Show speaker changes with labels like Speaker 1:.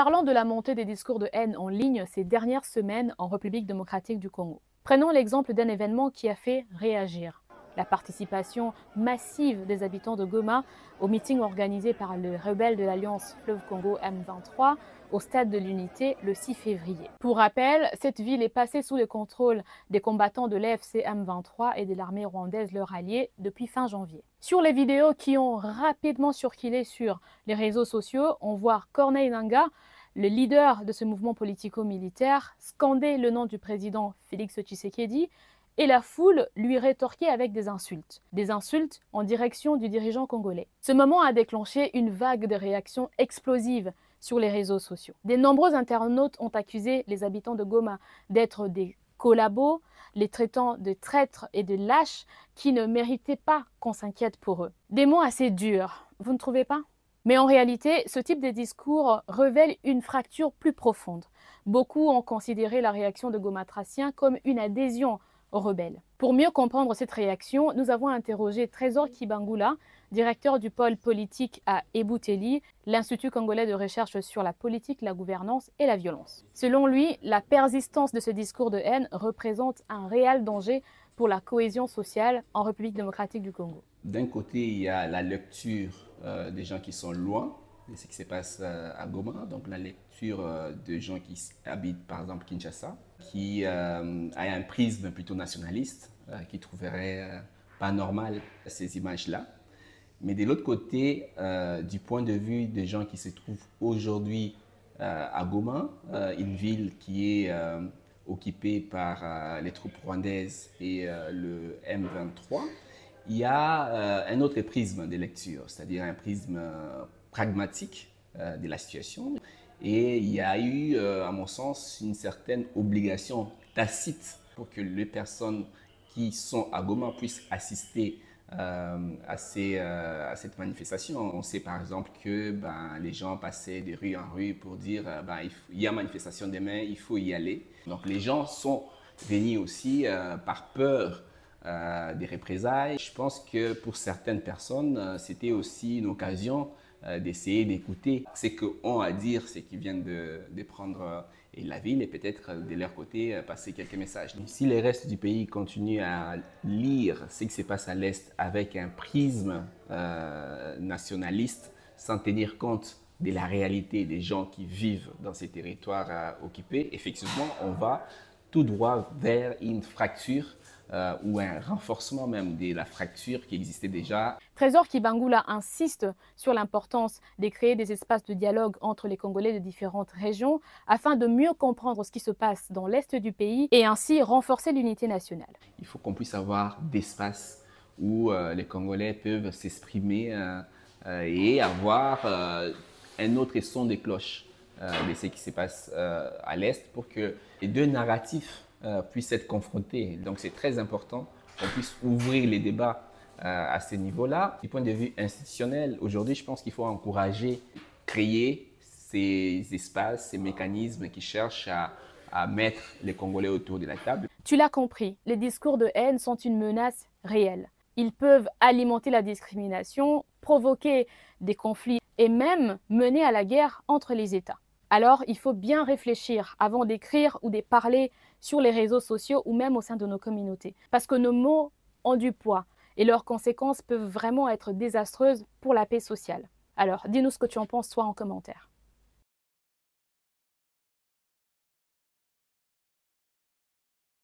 Speaker 1: Parlons de la montée des discours de haine en ligne ces dernières semaines en République démocratique du Congo. Prenons l'exemple d'un événement qui a fait réagir. La participation massive des habitants de Goma au meeting organisé par le rebelle de l'Alliance Fleuve Congo M23 au Stade de l'Unité le 6 février. Pour rappel, cette ville est passée sous le contrôle des combattants de l'AFC M23 et de l'armée rwandaise leur allié depuis fin janvier. Sur les vidéos qui ont rapidement circulé sur les réseaux sociaux, on voit Corneille Nangaa, le leader de ce mouvement politico-militaire, scander le nom du président Félix Tshisekedi et la foule lui rétorquait avec des insultes en direction du dirigeant congolais. Ce moment a déclenché une vague de réactions explosives sur les réseaux sociaux. De nombreux internautes ont accusé les habitants de Goma d'être des collabos, les traitant de traîtres et de lâches qui ne méritaient pas qu'on s'inquiète pour eux. Des mots assez durs, vous ne trouvez pas ? Mais en réalité, ce type de discours révèle une fracture plus profonde. Beaucoup ont considéré la réaction de Gomatracien comme une adhésion aux rebelles. Pour mieux comprendre cette réaction, nous avons interrogé Trésor Kibangula, directeur du pôle politique à Ebouteli, l'Institut congolais de recherche sur la politique, la gouvernance et la violence. Selon lui, la persistance de ce discours de haine représente un réel danger pour la cohésion sociale en République démocratique du Congo.
Speaker 2: D'un côté, il y a la lecture des gens qui sont loin de ce qui se passe à Goma, donc la lecture de gens qui habitent par exemple Kinshasa, qui a un prisme plutôt nationaliste, qui trouverait pas normal ces images-là. Mais de l'autre côté, du point de vue des gens qui se trouvent aujourd'hui à Goma, une ville qui est occupée par les troupes rwandaises et le M23, il y a un autre prisme de lecture, c'est-à-dire un prisme pragmatique de la situation. Et il y a eu, à mon sens, une certaine obligation tacite pour que les personnes qui sont à Goma puissent assister à cette manifestation. On sait par exemple que les gens passaient de rue en rue pour dire il y a manifestation demain, il faut y aller. Donc les gens sont venus aussi par peur des représailles. Je pense que pour certaines personnes, c'était aussi une occasion d'essayer d'écouter ce qu'ont à dire ceux qui viennent de prendre la ville et peut-être de leur côté passer quelques messages. Donc, si les restes du pays continuent à lire ce qui se passe à l'Est avec un prisme nationaliste sans tenir compte de la réalité des gens qui vivent dans ces territoires occupés, effectivement, on va tout droit vers une fracture ou un renforcement même de la fracture qui existait déjà.
Speaker 1: Trésor Kibangula insiste sur l'importance de créer des espaces de dialogue entre les Congolais de différentes régions afin de mieux comprendre ce qui se passe dans l'Est du pays et ainsi renforcer l'unité nationale.
Speaker 2: Il faut qu'on puisse avoir d'espace où les Congolais peuvent s'exprimer et avoir un autre son de cloche de ce qui se passe à l'Est pour que les deux narratifs puissent être confrontés. Donc c'est très important qu'on puisse ouvrir les débats à ce niveau-là. Du point de vue institutionnel, aujourd'hui, je pense qu'il faut encourager, créer ces espaces, ces mécanismes qui cherchent à mettre les Congolais autour de la table.
Speaker 1: Tu l'as compris, les discours de haine sont une menace réelle. Ils peuvent alimenter la discrimination, provoquer des conflits et même mener à la guerre entre les États. Alors, il faut bien réfléchir avant d'écrire ou de parler sur les réseaux sociaux ou même au sein de nos communautés. Parce que nos mots ont du poids et leurs conséquences peuvent vraiment être désastreuses pour la paix sociale. Alors, dis-nous ce que tu en penses, toi, en commentaire.